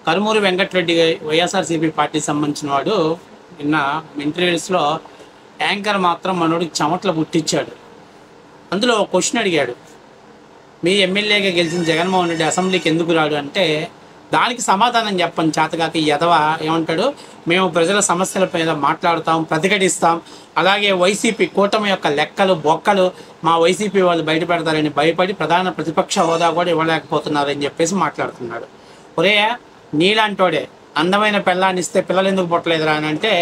కరుమూరి వెంకటరెడ్డి వైఎస్ఆర్సీపీ పార్టీకి సంబంధించిన వాడు నిన్న ఇంటర్వ్యూస్లో యాంకర్ మాత్రం మనోడికి చెమటలు పుట్టించాడు. అందులో క్వశ్చన్ అడిగాడు, మీ ఎమ్మెల్యేగా గెలిచిన జగన్మోహన్ రెడ్డి అసెంబ్లీకి ఎందుకు రాడు అంటే దానికి సమాధానం చెప్పని చేతగాక ఈ ఎదవ ఏమంటాడు, మేము ప్రజల సమస్యల మీద మాట్లాడుతాం, ప్రతిఘటిస్తాం, అలాగే వైసీపీ కూటమి యొక్క లెక్కలు బొక్కలు మా వైసీపీ వాళ్ళు బయట పెడతారని భయపడి ప్రధాన ప్రతిపక్ష హోదా కూడా ఇవ్వలేకపోతున్నారని చెప్పేసి మాట్లాడుతున్నాడు. ఒరే నీలాంటోడే అందమైన పిల్లాన్ని ఇస్తే పిల్లలు ఎందుకు పుట్టలేదురా అని అంటే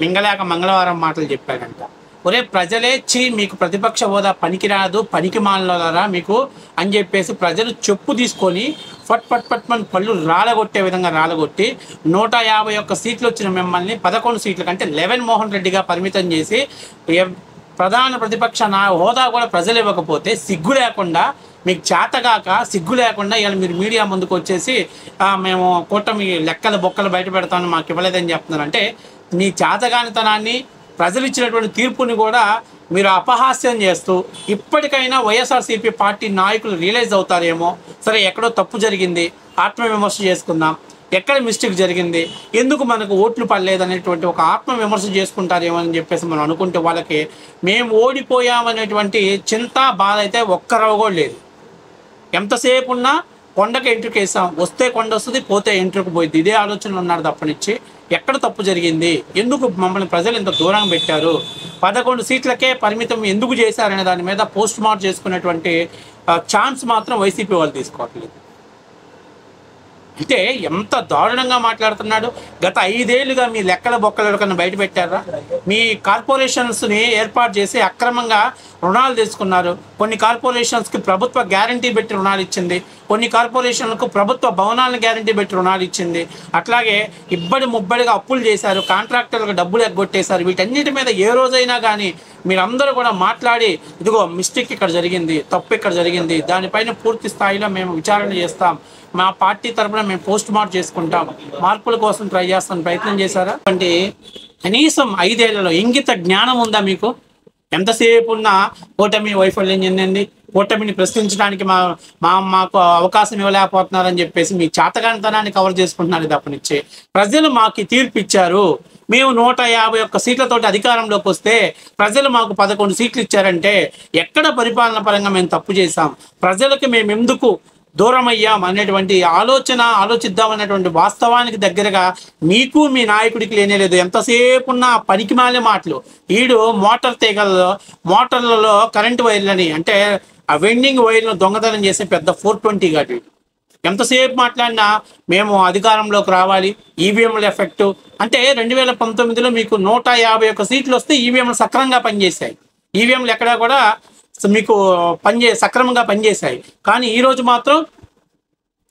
మింగలేక మంగళవారం మాటలు చెప్పాడంట. ఒరే ప్రజలే మీకు ప్రతిపక్ష హోదా పనికిరాదు, పనికి మాలరా మీకు అని చెప్పేసి ప్రజలు చెప్పు తీసుకొని ఫట్ ఫట్ ఫట్ మన పళ్ళు రాలగొట్టే విధంగా రాలగొట్టి 151 సీట్లు వచ్చిన మిమ్మల్ని 11 సీట్ల కంటే జగన్మోహన్ రెడ్డిగా పరిమితం చేసి ప్రధాన ప్రతిపక్ష హోదా కూడా ప్రజలు ఇవ్వకపోతే సిగ్గు లేకుండా మీకు చేతగాక సిగ్గు లేకుండా ఇవాళ మీరు మీడియా ముందుకు వచ్చేసి మేము కూటమి లెక్కల బొక్కలు బయట పెడతామని మాకు ఇవ్వలేదని చెప్తున్నారంటే మీ చేతగానితనాన్ని ప్రజలు ఇచ్చినటువంటి తీర్పుని కూడా మీరు అపహాస్యం చేస్తూ ఇప్పటికైనా వైఎస్ఆర్సీపీ పార్టీ నాయకులు రియలైజ్ అవుతారేమో, సరే ఎక్కడో తప్పు జరిగింది ఆత్మవిమర్శ చేసుకుందాం, ఎక్కడ మిస్టేక్ జరిగింది, ఎందుకు మనకు ఓట్లు పడలేదు అనేటువంటి ఒక ఆత్మవిమర్శ చేసుకుంటారేమో అని చెప్పేసి మనం అనుకుంటే వాళ్ళకి మేము ఓడిపోయామనేటువంటి చింత బాధ అయితే ఒక్కరవ కూడా లేదు. ఎంతసేపు ఉన్నా కొండకి ఎంట్రుకు వేసాం, వస్తే కొండ వస్తుంది, పోతే ఎంట్రుకు పోయింది, ఇదే ఆలోచనలు ఉన్నారు తప్పనిచ్చి ఎక్కడ తప్పు జరిగింది, ఎందుకు మమ్మల్ని ప్రజలు ఇంత దూరంగా పెట్టారు, 11 సీట్లకే పరిమితం ఎందుకు చేశారనే దాని మీద పోస్ట్ మార్టం చేసుకునేటువంటి ఛాన్స్ మాత్రం వైసీపీ వాళ్ళు తీసుకోవట్లేదు. అంటే ఎంత దారుణంగా మాట్లాడుతున్నాడు. గత 5 ఏళ్లుగా మీ లెక్కల బొక్కలు కన్నా బయట పెట్టారా? మీ కార్పొరేషన్స్ని ఏర్పాటు చేసి అక్రమంగా రుణాలు తీసుకున్నారు. కొన్ని కార్పొరేషన్స్కి ప్రభుత్వ గ్యారంటీ పెట్టి రుణాలు ఇచ్చింది, కొన్ని కార్పొరేషన్లకు ప్రభుత్వ భవనాలను గ్యారంటీ పెట్టి రుణాలు ఇచ్చింది. అట్లాగే ముబ్బడిగా అప్పులు చేశారు, కాంట్రాక్టర్లకు డబ్బులు ఎగ్గొట్టేశారు. వీటన్నిటి మీద ఏ రోజైనా కానీ మీరందరూ కూడా మాట్లాడి ఇదిగో మిస్టేక్ ఇక్కడ జరిగింది, తప్పు ఇక్కడ జరిగింది, దానిపైన పూర్తి స్థాయిలో మేము విచారణ చేస్తాం, మా పార్టీ తరఫున మేము పోస్ట్ మార్టం చేసుకుంటాం, మార్పుల కోసం ట్రై చేస్తాం ప్రయత్నం చేశారా? అంటే కనీసం 5 ఏళ్లలో ఇంగిత జ్ఞానం ఉందా మీకు? ఎంతసేపు ఉన్నా కూటమి వైఫల్యం చెందింది, కూటమిని ప్రశ్నించడానికి మాకు అవకాశం ఇవ్వలేకపోతున్నారని చెప్పేసి మీ చేతగానితనాన్ని కవర్ చేసుకుంటున్నారు తప్పనిచ్చి ప్రజలు మాకు తీర్పు ఇచ్చారు, మేము 151 సీట్లతోటి అధికారంలోకి వస్తే ప్రజలు మాకు 11 సీట్లు ఇచ్చారంటే ఎక్కడ పరిపాలన పరంగా మేము తప్పు చేశాం, ప్రజలకు మేము ఎందుకు దూరం అయ్యాం అనేటువంటి ఆలోచిద్దామనేటువంటి వాస్తవానికి దగ్గరగా మీకు మీ నాయకుడికి లేనేలేదు. ఎంతసేపు ఉన్న పనికిమాలే మాటలు. ఈడు మోటార్లలో కరెంటు వైర్లని అంటే ఆ వెండింగ్ వైర్లను దొంగతనం చేసే పెద్ద 420 గాడు. ఎంతసేపు మాట్లాడినా మేము అధికారంలోకి రావాలి, ఈవీఎంల ఎఫెక్టు అంటే 2019లో మీకు 151 సీట్లు వస్తే ఈవీఎంలు సక్రమంగా పనిచేశాయి. ఈవీఎంలు ఎక్కడా కూడా మీకు సక్రమంగా పనిచేశాయి. కానీ ఈరోజు మాత్రం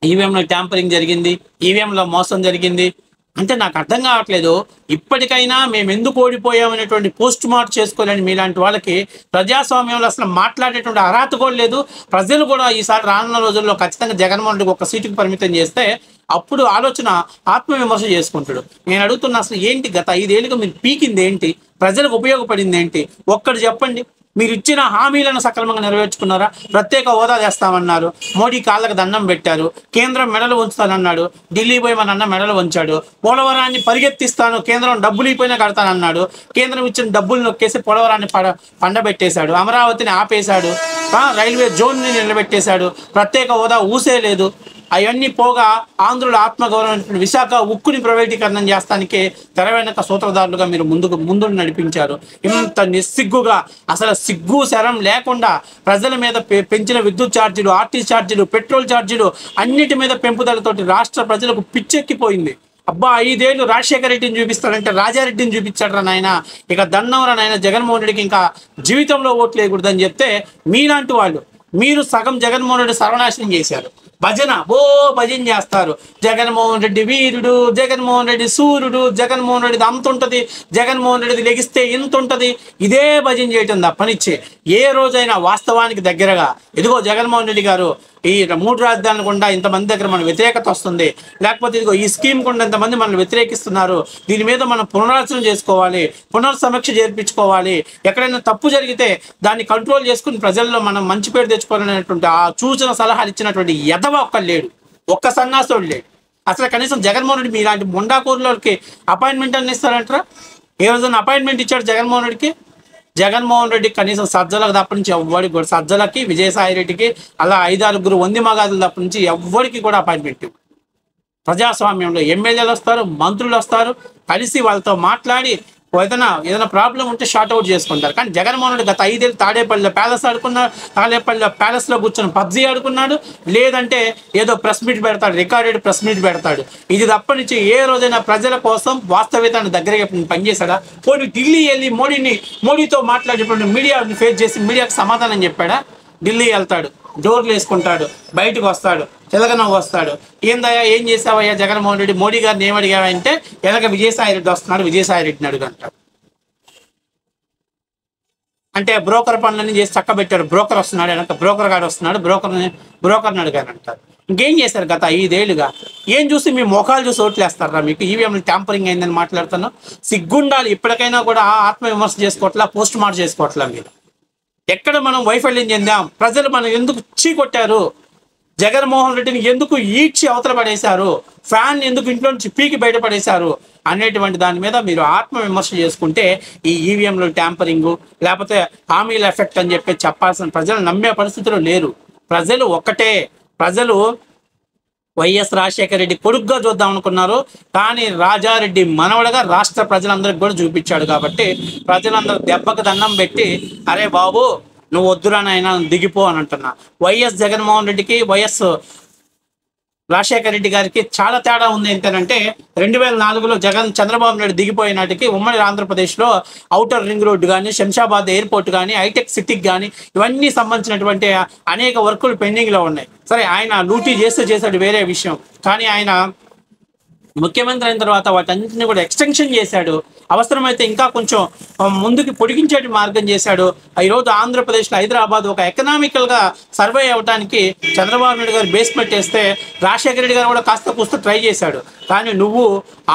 ఈవీఎంలో ట్యాంపరింగ్ జరిగింది, ఈవీఎంలో మోసం జరిగింది. అంటే నాకు అర్థం కావట్లేదు. ఇప్పటికైనా మేము ఎందుకు ఓడిపోయామనేటువంటి పోస్ట్ మార్టం చేసుకోలేని మీలాంటి వాళ్ళకి ప్రజాస్వామ్యంలో అసలు మాట్లాడేటువంటి అర్హత కూడా లేదు. ప్రజలు కూడా ఈసారి రానున్న రోజుల్లో ఖచ్చితంగా జగన్మోహన్ రెడ్డికి 1 సీటుకు పరిమితం చేస్తే అప్పుడు ఆత్మవిమర్శ చేసుకుంటాడు. నేను అడుగుతున్నా, అసలు ఏంటి గత 5 ఏళ్ళుగా మీరు పీకింది ఏంటి, ప్రజలకు ఉపయోగపడింది ఏంటి? ఒక్కటి చెప్పండి. మీరు ఇచ్చిన హామీలను సక్రమంగా నెరవేర్చుకున్నారా? ప్రత్యేక హోదా చేస్తామన్నారు, మోడీ కాళ్ళకు దండం పెట్టారు, కేంద్రం మెడలు ఉంచుతానన్నాడు, ఢిల్లీ పోయి మన అన్న మెడలు ఉంచాడు, పోలవరాన్ని పరిగెత్తిస్తాను, కేంద్రం డబ్బులు అయిపోయినా కడతానన్నాడు, కేంద్రం ఇచ్చిన డబ్బులు నొక్కేసి పోలవరాన్ని పండబెట్టేశాడు, అమరావతిని ఆపేశాడు, రైల్వే జోన్ని నిలబెట్టేశాడు, ప్రత్యేక హోదా ఊసే లేదు. అవన్నీ పోగా ఆంధ్రుల ఆత్మగౌరవం విశాఖ ఉక్కుని ప్రైవేటీకరణం చేస్తానికి తెర వెనక సూత్రధారులుగా మీరు ముందు నడిపించారు. ఇంత నిస్సిగ్గుగా అసలు సిగ్గు శరం లేకుండా ప్రజల మీద పెంచిన విద్యుత్ ఛార్జీలు, ఆర్టీసీ ఛార్జీలు, పెట్రోల్ ఛార్జీలు అన్నిటి మీద పెంపుదలతోటి రాష్ట్ర ప్రజలకు పిచ్చెక్కిపోయింది. అబ్బా 5 ఏళ్ళు రాజశేఖర రెడ్డిని చూపిస్తాడంటే రాజారెడ్డిని చూపించాడు రా నాయన, ఇక దన్నవరా నాయన, జగన్మోహన్ రెడ్డికి ఇంకా జీవితంలో ఓట్లు వేయకూడదని చెప్తే మీలాంటి వాళ్ళు మీరు సగం జగన్మోహన్ రెడ్డి సర్వనాశనం చేశారు. భజన చేస్తారు. జగన్మోహన్ రెడ్డి వీరుడు, జగన్మోహన్ రెడ్డి సూర్యుడు, జగన్మోహన్ రెడ్డిది అంత ఉంటుంది, జగన్మోహన్ రెడ్డిది లెగిస్తే ఇంత ఉంటుంది, ఇదే భజన చేయటం తప్పనిచ్చే ఏ రోజైనా వాస్తవానికి దగ్గరగా ఇదిగో జగన్మోహన్ రెడ్డి గారు ఈ 3 రాజధానులు గుండా ఇంతమంది దగ్గర మన వ్యతిరేకత వస్తుంది, లేకపోతే ఇదిగో ఈ స్కీమ్ గుండా ఇంతమంది మనల్ని వ్యతిరేకిస్తున్నారు, దీని మీద మనం పునరాలోచన చేసుకోవాలి, పునర్సమీక్ష చేర్పించుకోవాలి, ఎక్కడైనా తప్పు జరిగితే దాన్ని కంట్రోల్ చేసుకుని ప్రజల్లో మనం మంచి పేరు తెచ్చుకోవాలనేటువంటి ఆ సూచన సలహాలు ఇచ్చినటువంటి ఎదవ ఒక్క లేడు, ఒక్క సన్నాసుడు లేడు. అసలు కనీసం జగన్మోహన్ రెడ్డి మీలాంటి ముండాకూరులోకి అపాయింట్మెంట్ అని ఇస్తారంటారా? ఏ రోజున అపాయింట్మెంట్ ఇచ్చాడు జగన్మోహన్ రెడ్డికి? జగన్మోహన్ రెడ్డి కనీసం సజ్జలకు తప్ప నుంచి ఎవ్వడికి కూడా, సజ్జలకి విజయసాయి రెడ్డికి అలా 5-6 వంది మగాదులు తప్ప నుంచి ఎవ్వడికి కూడా అపాయింట్మెంట్. ప్రజాస్వామ్యంలో ఎమ్మెల్యేలు వస్తారు, మంత్రులు వస్తారు, కలిసి వాళ్ళతో మాట్లాడి ఏదైనా ప్రాబ్లం ఉంటే షార్ట్ అవుట్ చేసుకుంటారు. కానీ జగన్మోహన్ రెడ్డి గత 5 ఏళ్ళు తాడేపల్లిలో ప్యాలెస్ ఆడుకున్నాడు, తాడేపల్లిలో ప్యాలెస్లో కూర్చొని పబ్జీ ఆడుకున్నాడు, లేదంటే ఏదో ప్రెస్ మీట్ పెడతాడు, రికార్డెడ్ ప్రెస్ మీట్ పెడతాడు. ఇది తప్ప నుంచి ఏ రోజైనా ప్రజల కోసం వాస్తవికతను దగ్గరగా పనిచేశాడా? పోనీ ఢిల్లీ వెళ్ళి మోడీతో మాట్లాడేటువంటి మీడియాని ఫేస్ చేసి మీడియాకు సమాధానం చెప్పాడా? ఢిల్లీ వెళ్తాడు, డోర్లు వేసుకుంటాడు, బయటకు వస్తాడు, చిలకనవ్వు వస్తాడు. ఏందయ్యా ఏం చేసావయ్యా జగన్మోహన్ రెడ్డి, మోడీ గారిని ఏమడిగావంటే ఎలాగ విజయసాయి రెడ్డి వస్తున్నాడు, విజయసాయి రెడ్డిని అడుగుంటాడు. అంటే బ్రోకర్ పనులన్నీ చేసి చక్కబెట్టాడు, బ్రోకర్ వస్తున్నాడు, వెనక బ్రోకర్ గాడు వస్తున్నాడు, బ్రోకర్ని అడిగానంటారు. ఇంకేం చేశారు గత 5 ఏళ్ళుగా? ఏం చూసి మీ ముఖాలు చూసి ఓట్లేస్తారా? మీకు ఈవీఎంలు ట్యాంపరింగ్ అయిందని మాట్లాడుతున్నాం. సిగ్గుండాలి. ఇప్పటికైనా కూడా ఆత్మవిమర్శ చేసుకోవట్లా, పోస్ట్ మార్ట్ చేసుకోవట్లా. మీరు ఎక్కడ మనం వైఫల్యం చెందాం? ప్రజలు మనం ఎందుకు చీకొట్టారు? జగన్మోహన్ రెడ్డిని ఎందుకు ఈడ్చి అవతల పడేశారు? ఫ్యాన్ ఎందుకు ఇంట్లో నుంచి పీకి బయటపడేశారు అనేటువంటి దాని మీద మీరు ఆత్మవిమర్శ చేసుకుంటే ఈ ఈవీఎంలు ట్యాంపరింగు లేకపోతే హామీల ఎఫెక్ట్ అని చెప్పాల్సిన ప్రజలు నమ్మే పరిస్థితిలో లేరు. ప్రజలు ఒక్కటే. ప్రజలు వైఎస్ రాజశేఖర రెడ్డి కొడుకుగా చూద్దాం అనుకున్నారు, కానీ రాజారెడ్డి మనవడగా రాష్ట్ర ప్రజలందరికీ కూడా చూపించాడు. కాబట్టి ప్రజలందరూ దెబ్బకు దండం పెట్టి అరే బాబు నువ్వు వద్దురానైనా దిగిపో అని అంటున్నా. వైఎస్ జగన్మోహన్ రెడ్డికి వైఎస్ రాజశేఖర రెడ్డి గారికి చాలా తేడా ఉంది. ఏంటంటే 2004లో చంద్రబాబు నాయుడు దిగిపోయినాటికి ఉమ్మడి ఆంధ్రప్రదేశ్లో ఔటర్ రింగ్ రోడ్డు కానీ, శంషాబాద్ ఎయిర్పోర్ట్ కానీ, హైటెక్ సిటీకి కానీ ఇవన్నీ సంబంధించినటువంటి అనేక వర్కులు పెండింగ్లో ఉన్నాయి. సరే ఆయన లూటీ చేశాడు, వేరే విషయం. కానీ ఆయన ముఖ్యమంత్రి అయిన తర్వాత వాటన్నింటినీ కూడా ఎక్స్టెన్షన్ చేశాడు. అవసరమైతే ఇంకా కొంచెం ముందుకు పొడిగించేటి మార్గం చేశాడు. ఈరోజు ఆంధ్రప్రదేశ్లో హైదరాబాద్ ఒక ఎకనామికల్గా సర్వే అవ్వడానికి చంద్రబాబు నాయుడు గారు బేస్ పెట్టేస్తే రాజశేఖర రెడ్డి గారు కూడా కాస్త కూస్తూ ట్రై చేశాడు. కానీ నువ్వు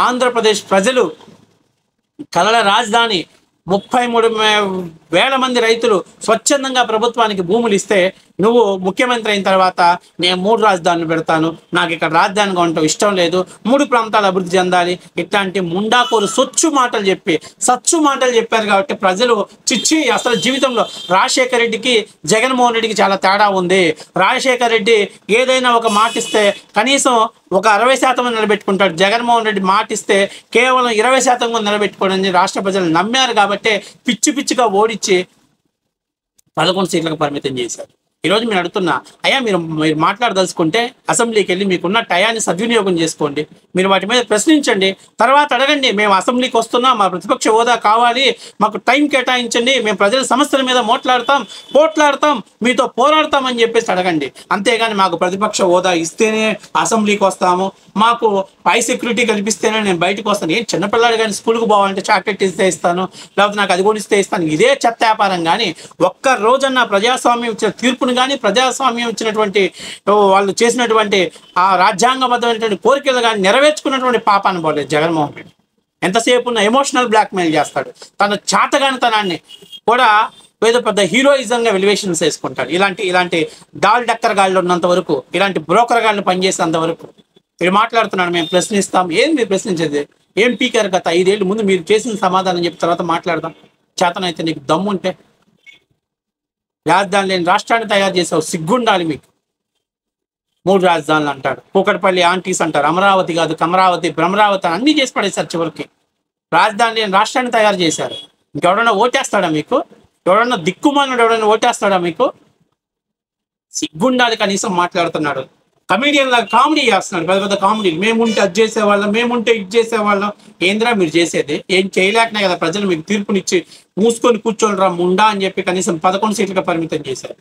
ఆంధ్రప్రదేశ్ ప్రజలు కలల రాజధాని 33,000 మంది రైతులు స్వచ్ఛందంగా ప్రభుత్వానికి భూములు ఇస్తే నువ్వు ముఖ్యమంత్రి అయిన తర్వాత నేను 3 రాజధానులు పెడతాను, నాకు ఇక్కడ రాజధానిగా ఉండటం ఇష్టం లేదు, 3 ప్రాంతాలు అభివృద్ధి చెందాలి, ఇట్లాంటి ముండాకోరు సచ్చు మాటలు చెప్పారు. కాబట్టి ప్రజలు చిచ్చి అసలు జీవితంలో రాజశేఖర రెడ్డికి జగన్మోహన్ రెడ్డికి చాలా తేడా ఉంది. రాజశేఖర రెడ్డి ఏదైనా ఒక మాట ఇస్తే కనీసం ఒక 60% నిలబెట్టుకుంటాడు. జగన్మోహన్ రెడ్డి మాట ఇస్తే కేవలం 20% నిలబెట్టుకోవడానికి రాష్ట్ర ప్రజలు నమ్మారు. కాబట్టి పిచ్చిగా ఓడించి 11 సీట్లకు పరిమితం చేశారు. ఈరోజు మీరు అడుగుతున్నా, అయ్యా మీరు మాట్లాడదలుచుకుంటే అసెంబ్లీకి వెళ్ళి మీకున్న టయాన్ని సద్వినియోగం చేసుకోండి, మీరు వాటి మీద ప్రశ్నించండి, తర్వాత అడగండి మేము అసెంబ్లీకి వస్తున్నాం, మా ప్రతిపక్ష హోదా కావాలి, మాకు టైం కేటాయించండి, మేము ప్రజల సమస్యల మీద పోట్లాడతాం, మీతో పోరాడతాం అని చెప్పేసి అడగండి. అంతేగాని మాకు ప్రతిపక్ష హోదా ఇస్తేనే అసెంబ్లీకి వస్తాము, మాకు పై సెక్యూరిటీ కల్పిస్తేనే నేను బయటకు వస్తాను, ఏం చిన్నపిల్లాడు కానీ స్కూల్కి పోవాలంటే చాక్లెట్ ఇస్తే ఇస్తాను, లేకపోతే నాకు అది కూడా ఇస్తే ఇస్తాను, ఇదే చెత్త వ్యాపారం. కానీ ఒక్క రోజన్నా ప్రజాస్వామ్యం ఇచ్చిన తీర్పును కానీ ప్రజాస్వామ్యం ఇచ్చినటువంటి వాళ్ళు చేసినటువంటి ఆ రాజ్యాంగబద్ధమైనటువంటి కోరికలు కానీ నెరవేర్చుకున్నటువంటి పాపాన్ని పోలేదు జగన్మోహన్ రెడ్డి. ఎంతసేపు ఉన్న ఎమోషనల్ బ్లాక్మెయిల్ చేస్తాడు, తన చాతగానితనాన్ని కూడా ఏదో పెద్ద హీరోయిజంగా వెలివేషన్స్ వేసుకుంటాడు. ఇలాంటి డాల్ డక్కర్ గాళ్ళు ఉన్నంత వరకు, ఇలాంటి బ్రోకర్ గాళ్ళని పనిచేసేంత వరకు మీరు మాట్లాడుతున్నాడు మేము ప్రశ్నిస్తాం. ఏం మీరు ప్రశ్నించేది? ఏం పీకారు గత 5 ఏళ్ళు ముందు మీరు చేసిన సమాధానం చెప్పిన తర్వాత మాట్లాడదాం. చేతనైతే నీకు దమ్ముంటే రాజధాని లేని రాష్ట్రాన్ని తయారు చేసావు, సిగ్గుండాలి మీకు. 3 రాజధానులు అంటాడు, కూకట్పల్లి ఆంటీస్ అంటారు, అమరావతి కాదు కమరావతి భ్రమరావతి అన్నీ చేసి పడేశారు. చివరికి రాజధాని లేని రాష్ట్రాన్ని తయారు చేశారు. ఇంకెవడన్నా ఓటేస్తాడా మీకు? ఎవడన్నా దిక్కుమాలినోడు ఎవడన్నా ఓటేస్తాడా మీకు? సిగ్గుండాలి. కనీసం మాట్లాడుతున్నాడు కమీడియన్ లాగా, కామెడీ చేస్తున్నాడు, పెద్ద కామెడీ. మేముంటే అది చేసేవాళ్ళం, మేముంటే ఇది చేసేవాళ్ళం. ఏంద్రా మీరు చేసేది? ఏం చేయలేకనే కదా ప్రజలు మీకు తీర్పునిచ్చి మూసుకొని కూర్చోని రా ముండా అని చెప్పి కనీసం 11 సీట్లకు పరిమితం చేశారు.